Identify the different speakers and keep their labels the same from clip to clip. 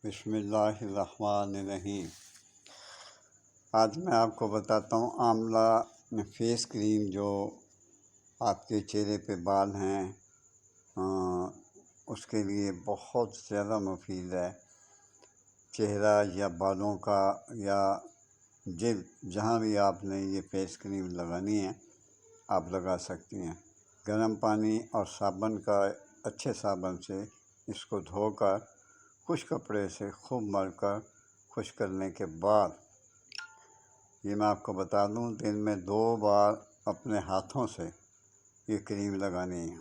Speaker 1: بسم اللہ الرحمن الرحیم۔ آج میں آپ کو بتاتا ہوں آملہ فیس کریم جو آپ کے چہرے پہ بال ہیں اس کے لیے بہت زیادہ مفید ہے۔ چہرہ یا بالوں کا یا جلد جہاں بھی آپ نے یہ فیس کریم لگانی ہے آپ لگا سکتی ہیں۔ گرم پانی اور صابن کا اچھے صابن سے اس کو دھو کر خشک کپڑے سے خوب مل کر خشک کرنے کے بعد یہ میں آپ کو بتا دوں دن میں 2 بار اپنے ہاتھوں سے یہ کریم لگانی ہے،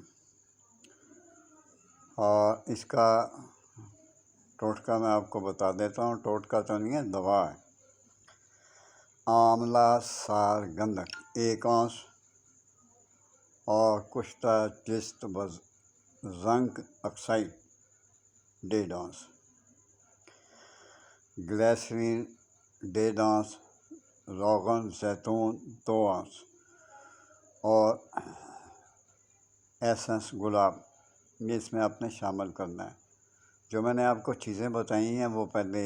Speaker 1: اور اس کا ٹوٹکا میں آپ کو بتا دیتا ہوں۔ ٹوٹکا تو نہیں ہے، دوا ہے۔ آملہ سار گندھک 1 اونس اور کشتہ جست زنک اکسائڈ 1.5 اونس، گلیسرین 1.5 اونس، روغن زیتون 2 اونس اور ایسنس گلاب، یہ اس میں آپ نے شامل کرنا ہے۔ جو میں نے آپ کو چیزیں بتائی ہیں وہ پہلے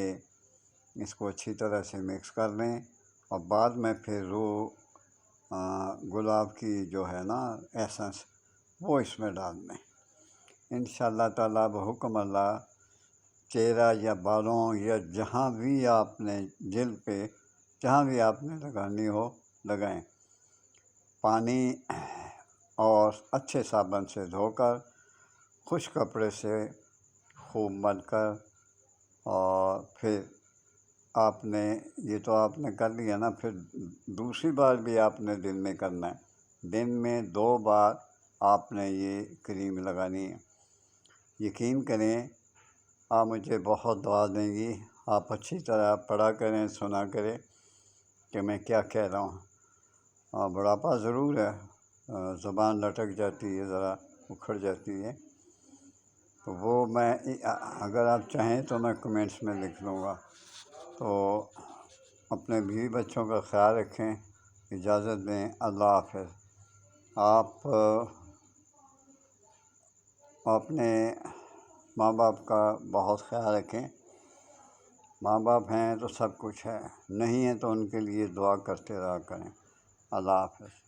Speaker 1: اس کو اچھی طرح سے مکس کر لیں، اور بعد میں پھر گلاب کی جو ہے نا ایسنس وہ اس میں ڈال دیں۔ انشاءاللہ تعالیٰ بحکم اللہ چہرہ یا بالوں یا جہاں بھی آپ نے جلد پہ جہاں بھی آپ نے لگانی ہو لگائیں۔ پانی اور اچھے صابن سے دھو کر خشک کپڑے سے خوب مل کر، اور پھر آپ نے یہ تو آپ نے کر لیا نا، پھر دوسری بار بھی آپ نے دن میں کرنا ہے۔ دن میں 2 بار آپ نے یہ کریم لگانی ہے۔ یقین کریں آپ مجھے بہت دعا دیں گی۔ آپ اچھی طرح پڑھا کریں، سنا کریں کہ میں کیا کہہ رہا ہوں۔ بڑھاپا ضرور ہے، زبان لٹک جاتی ہے، ذرا اکھڑ جاتی ہے، تو وہ میں اگر آپ چاہیں تو میں کمنٹس میں لکھ لوں گا۔ تو اپنے بیوی بچوں کا خیال رکھیں۔ اجازت دیں، اللہ حافظ۔ آپ اپنے ماں باپ کا بہت خیال رکھیں۔ ماں باپ ہیں تو سب کچھ ہے، نہیں ہیں تو ان کے لیے دعا کرتے رہا کریں۔ اللہ حافظ۔